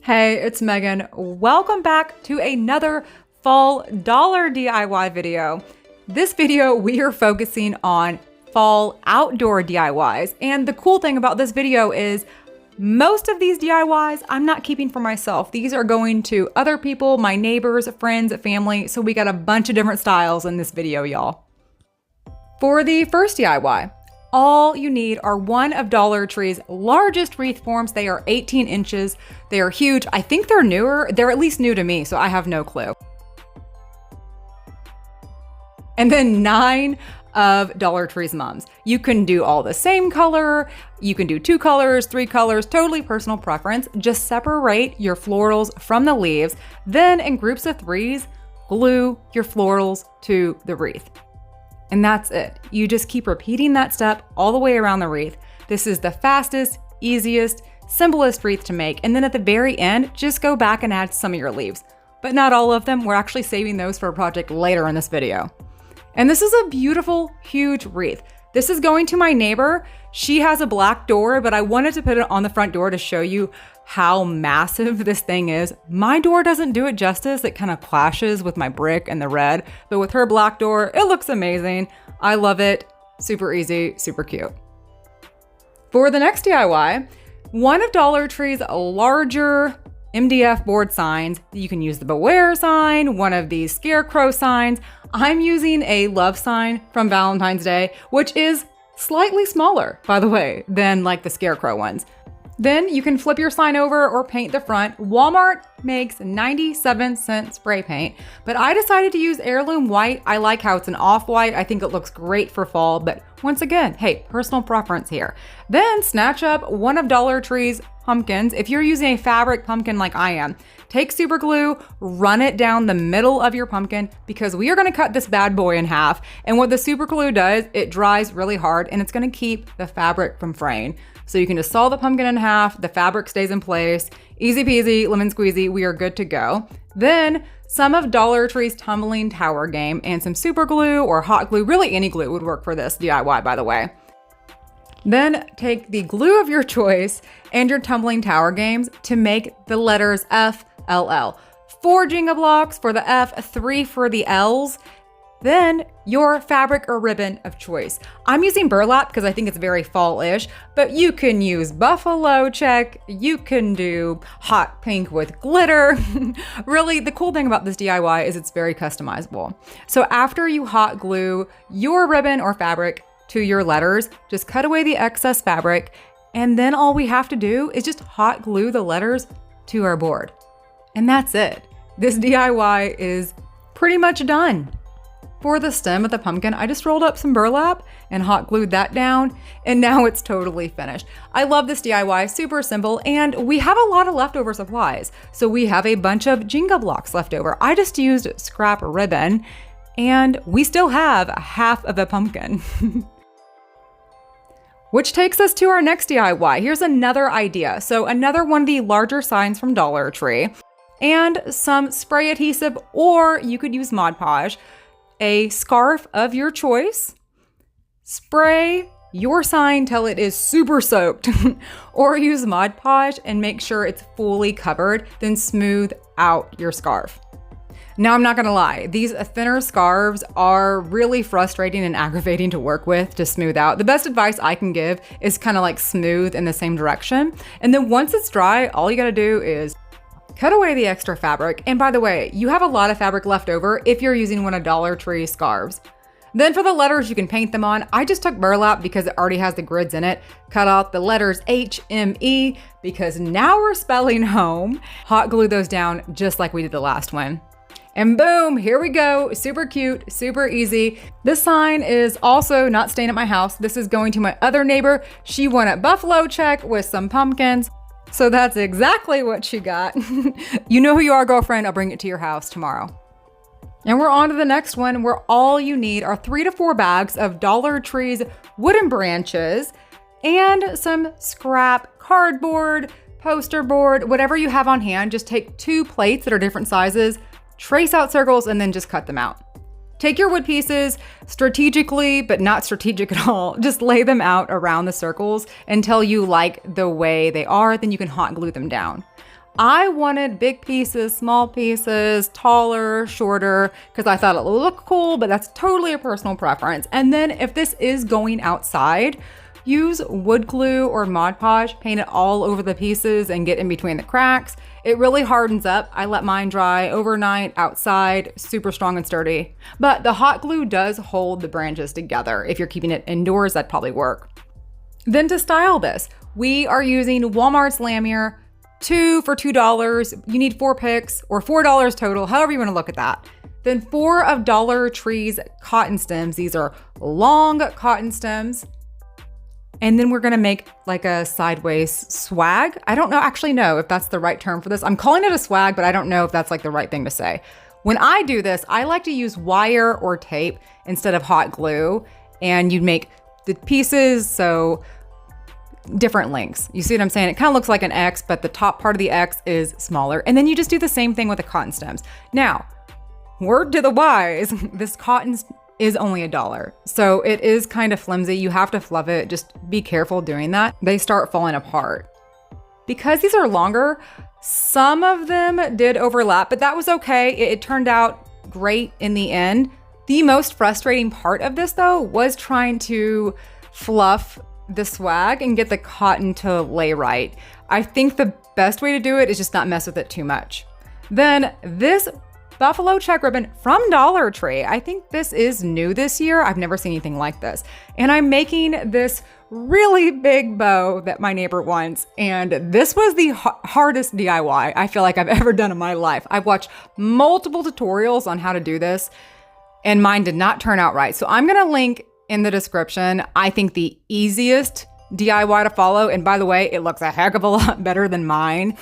Hey, it's Megan. Welcome back to another fall dollar DIY video. This video, we are focusing on fall outdoor DIYs. And the cool thing about this video is most of these DIYs I'm not keeping for myself. These are going to other people, my neighbors, friends, family. So we got a bunch of different styles in this video, y'all. For the first DIY, all you need are one of Dollar Tree's largest wreath forms. They are 18 inches. They are huge. I think they're newer. They're at least new to me, so I have no clue. And then 9 of Dollar Tree's mums. You can do all the same color. You can do 2 colors, 3 colors, totally personal preference. Just separate your florals from the leaves. Then in groups of 3s, glue your florals to the wreath. And that's it. You just keep repeating that step all the way around the wreath. This is the fastest, easiest, simplest wreath to make. And then at the very end, just go back and add some of your leaves. But not all of them. We're actually saving those for a project later in this video. And this is a beautiful, huge wreath. This is going to my neighbor. She has a black door, but I wanted to put it on the front door to show you how massive this thing is. My door doesn't do it justice. It kind of clashes with my brick and the red, but with her black door, it looks amazing. I love it. Super easy, super cute. For the next DIY, one of Dollar Tree's larger MDF board signs. You can use the Beware sign, one of these scarecrow signs. I'm using a love sign from Valentine's Day, which is slightly smaller, by the way, than like the scarecrow ones. Then you can flip your sign over or paint the front. Walmart makes 97-cent spray paint, but I decided to use heirloom white. I like how it's an off-white. I think it looks great for fall, but once again, hey, personal preference here. Then snatch up one of Dollar Tree's pumpkins. If you're using a fabric pumpkin like I am, take super glue, run it down the middle of your pumpkin because we are gonna cut this bad boy in half. And what the super glue does, it dries really hard and it's gonna keep the fabric from fraying. So you can just saw the pumpkin in half, the fabric stays in place, easy peasy, lemon squeezy, we are good to go. Then some of Dollar Tree's tumbling tower game and some super glue or hot glue, really any glue would work for this DIY, by the way. Then take the glue of your choice and your tumbling tower games to make the letters FLL. 4 Jenga blocks for the F, 3 for the L's. Then your fabric or ribbon of choice. I'm using burlap because I think it's very fall-ish, but you can use buffalo check. You can do hot pink with glitter. Really, the cool thing about this DIY is it's very customizable. So after you hot glue your ribbon or fabric to your letters, just cut away the excess fabric, and then all we have to do is just hot glue the letters to our board. And that's it. This DIY is pretty much done. For the stem of the pumpkin, I just rolled up some burlap and hot glued that down, and now it's totally finished. I love this DIY, super simple, and we have a lot of leftover supplies. So we have a bunch of Jenga blocks left over. I just used scrap ribbon, and we still have half of a pumpkin. Which takes us to our next DIY. Here's another idea. So another one of the larger signs from Dollar Tree, and some spray adhesive, or you could use Mod Podge. A scarf of your choice, spray your sign till it is super soaked, or use Mod Podge and make sure it's fully covered, then smooth out your scarf. Now, I'm not gonna lie, these thinner scarves are really frustrating and aggravating to work with to smooth out. The best advice I can give is kind of like smooth in the same direction. And then once it's dry, all you gotta do is cut away the extra fabric. And by the way, you have a lot of fabric left over if you're using one of Dollar Tree scarves. Then for the letters, you can paint them on. I just took burlap because it already has the grids in it. Cut out the letters HME because now we're spelling home. Hot glue those down just like we did the last one. And boom, here we go. Super cute, super easy. This sign is also not staying at my house. This is going to my other neighbor. She wanted buffalo check with some pumpkins. So that's exactly what she got. You know who you are, girlfriend. I'll bring it to your house tomorrow. And we're on to the next one where all you need are 3 to 4 bags of Dollar Tree's wooden branches and some scrap cardboard, poster board, whatever you have on hand. Just take 2 plates that are different sizes, trace out circles, and then just cut them out. Take your wood pieces strategically, but not strategic at all. Just lay them out around the circles until you like the way they are, then you can hot glue them down. I wanted big pieces, small pieces, taller, shorter, because I thought it would look cool, but that's totally a personal preference. And then if this is going outside, use wood glue or Mod Podge, paint it all over the pieces and get in between the cracks. It really hardens up. I let mine dry overnight outside, super strong and sturdy. But the hot glue does hold the branches together. If you're keeping it indoors, that'd probably work. Then to style this, we are using Walmart's Lamier, 2 for $2. You need 4 picks or $4 total, however you want to look at that. Then 4 of Dollar Tree's cotton stems. These are long cotton stems. And then we're gonna make like a sideways swag. I don't actually know if that's the right term for this. I'm calling it a swag, but I don't know if that's like the right thing to say. When I do this, I like to use wire or tape instead of hot glue. And you'd make the pieces so different lengths. You see what I'm saying? It kind of looks like an X, but the top part of the X is smaller. And then you just do the same thing with the cotton stems. Now, word to the wise, this cotton is only $1. So it is kind of flimsy. You have to fluff it. Just be careful doing that. They start falling apart. Because these are longer, some of them did overlap, but that was okay. It turned out great in the end. The most frustrating part of this though was trying to fluff the swag and get the cotton to lay right. I think the best way to do it is just not mess with it too much. Then this buffalo check ribbon from Dollar Tree. I think this is new this year. I've never seen anything like this. And I'm making this really big bow that my neighbor wants. And this was the hardest DIY I feel like I've ever done in my life. I've watched multiple tutorials on how to do this and mine did not turn out right. So I'm gonna link in the description, I think the easiest DIY to follow. And by the way, it looks a heck of a lot better than mine.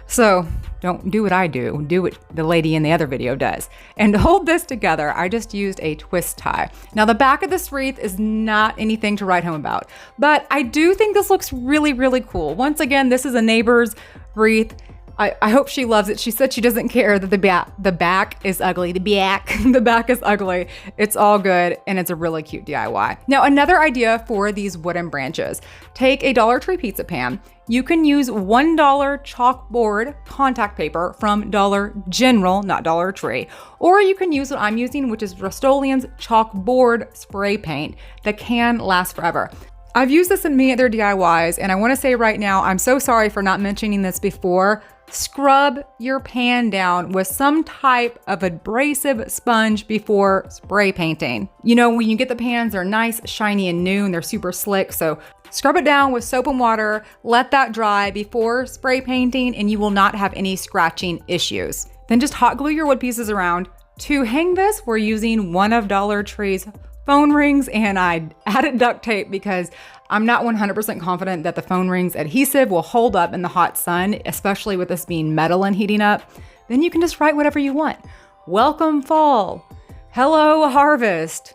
So don't do what I do, do what the lady in the other video does. And to hold this together, I just used a twist tie. Now the back of this wreath is not anything to write home about, but I do think this looks really, really cool. Once again, this is a neighbor's wreath. I hope she loves it. She said she doesn't care that the back is ugly. The back is ugly. It's all good and it's a really cute DIY. Now another idea for these wooden branches. Take a Dollar Tree pizza pan. You can use $1 chalkboard contact paper from Dollar General, not Dollar Tree. Or you can use what I'm using, which is Rustoleum's chalkboard spray paint that can last forever. I've used this in many other DIYs, and I want to say right now, I'm so sorry for not mentioning this before. Scrub your pan down with some type of abrasive sponge before spray painting. You know, when you get the pans, they're nice, shiny, and new, and they're super slick. So scrub it down with soap and water, let that dry before spray painting, and you will not have any scratching issues. Then just hot glue your wood pieces around. To hang this, we're using one of Dollar Tree's phone rings, and I added duct tape because I'm not 100% confident that the phone rings adhesive will hold up in the hot sun, especially with this being metal and heating up. Then you can just write whatever you want. Welcome fall. Hello harvest.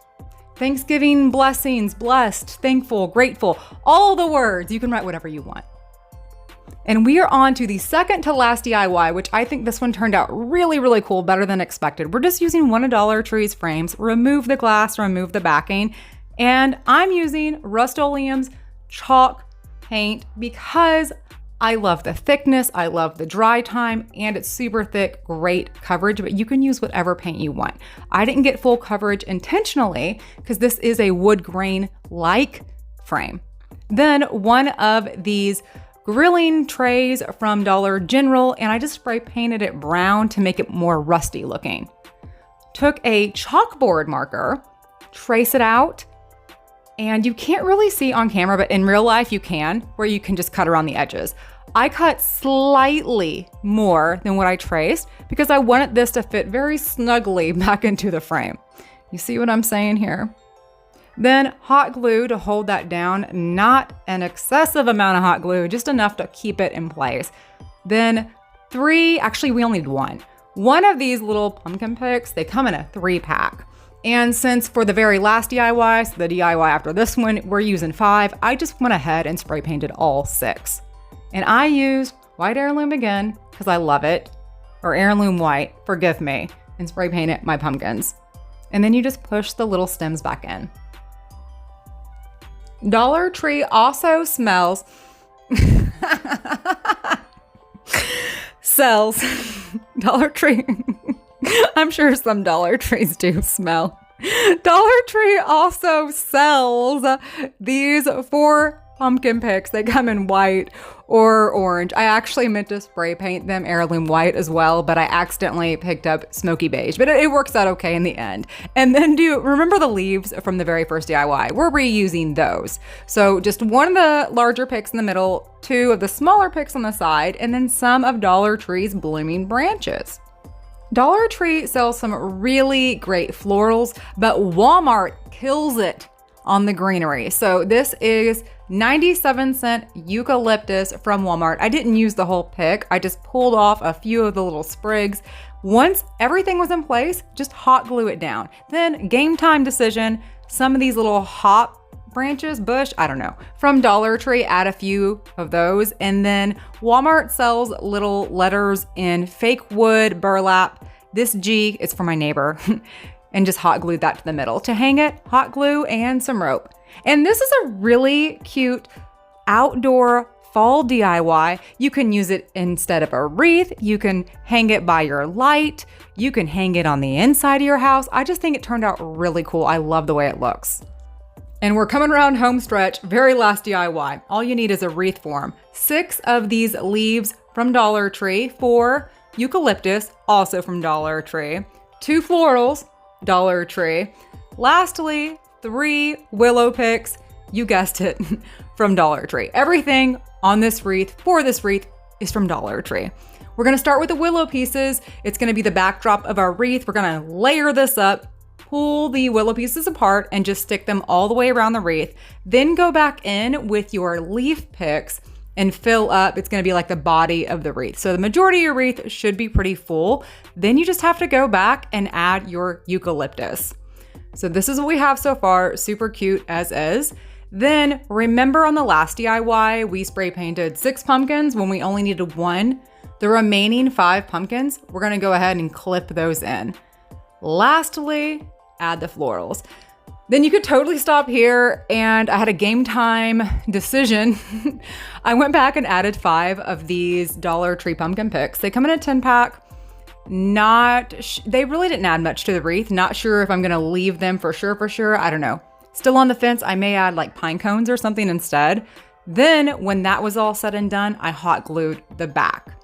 Thanksgiving blessings, blessed, thankful, grateful. All the words. You can write whatever you want. And we are on to the second to last DIY, which I think this one turned out really, really cool, better than expected. We're just using one of Dollar Tree's frames, remove the glass, remove the backing, and I'm using Rustoleum's chalk paint because I love the thickness, I love the dry time, and it's super thick, great coverage, but you can use whatever paint you want. I didn't get full coverage intentionally because this is a wood grain-like frame. Then one of these grilling trays from Dollar General, and I just spray painted it brown to make it more rusty looking. Took a chalkboard marker, trace it out, and you can't really see on camera, but in real life you can, where you can just cut around the edges. I cut slightly more than what I traced because I wanted this to fit very snugly back into the frame. You see what I'm saying here? Then hot glue to hold that down, not an excessive amount of hot glue, just enough to keep it in place. Then actually we only need one of these little pumpkin picks. They come in a 3-pack. And since for the very last DIY, so the DIY after this one, we're using 5, I just went ahead and spray painted all 6. And I used white heirloom again, because I love it, or heirloom white, forgive me, and spray painted my pumpkins. And then you just push the little stems back in. Dollar Tree also smells sells. Dollar Tree. I'm sure some Dollar Trees do smell. Dollar Tree also sells these 4 pumpkin picks. They come in white or orange. I actually meant to spray paint them heirloom white as well, but I accidentally picked up smoky beige, but it works out okay in the end. And then do you remember the leaves from the very first DIY? We're reusing those. So just 1 of the larger picks in the middle, 2 of the smaller picks on the side, and then some of Dollar Tree's blooming branches. Dollar Tree sells some really great florals, but Walmart kills it on the greenery. So this is 97-cent eucalyptus from Walmart. I didn't use the whole pick. I just pulled off a few of the little sprigs. Once everything was in place, just hot glue it down. Then game time decision, some of these little hop branches, bush, I don't know, from Dollar Tree, add a few of those. And then Walmart sells little letters in fake wood burlap. This G is for my neighbor. And just hot glued that to the middle. To hang it, hot glue and some rope. And this is a really cute outdoor fall DIY. You can use it instead of a wreath. You can hang it by your light. You can hang it on the inside of your house. I just think it turned out really cool. I love the way it looks. And we're coming around home stretch, very last DIY. All you need is a wreath form. 6 of these leaves from Dollar Tree, 4 eucalyptus, also from Dollar Tree, 2 florals, Dollar Tree. Lastly, 3 willow picks, you guessed it, from Dollar Tree. Everything on this wreath, for this wreath, is from Dollar Tree. We're gonna start with the willow pieces. It's gonna be the backdrop of our wreath. We're gonna layer this up, pull the willow pieces apart, and just stick them all the way around the wreath. Then go back in with your leaf picks and fill up. It's gonna be like the body of the wreath. So the majority of your wreath should be pretty full. Then you just have to go back and add your eucalyptus. So this is what we have so far, super cute as is. Then remember on the last DIY, we spray painted 6 pumpkins when we only needed 1. The remaining 5 pumpkins, we're gonna go ahead and clip those in. Lastly, add the florals. Then you could totally stop here, and I had a game time decision. I went back and added 5 of these Dollar Tree pumpkin picks. They come in a 10-pack. They really didn't add much to the wreath. Not sure if I'm gonna leave them for sure. I don't know. Still on the fence. I may add like pine cones or something instead. Then when that was all said and done, I hot glued the back.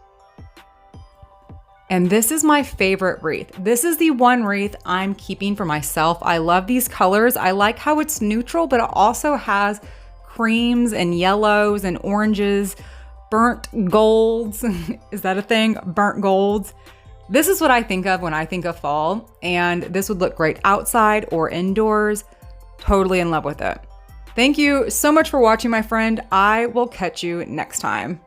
And this is my favorite wreath. This is the one wreath I'm keeping for myself. I love these colors. I like how it's neutral, but it also has creams and yellows and oranges, burnt golds. Is that a thing? Burnt golds. This is what I think of when I think of fall, and this would look great outside or indoors. Totally in love with it. Thank you so much for watching, my friend. I will catch you next time.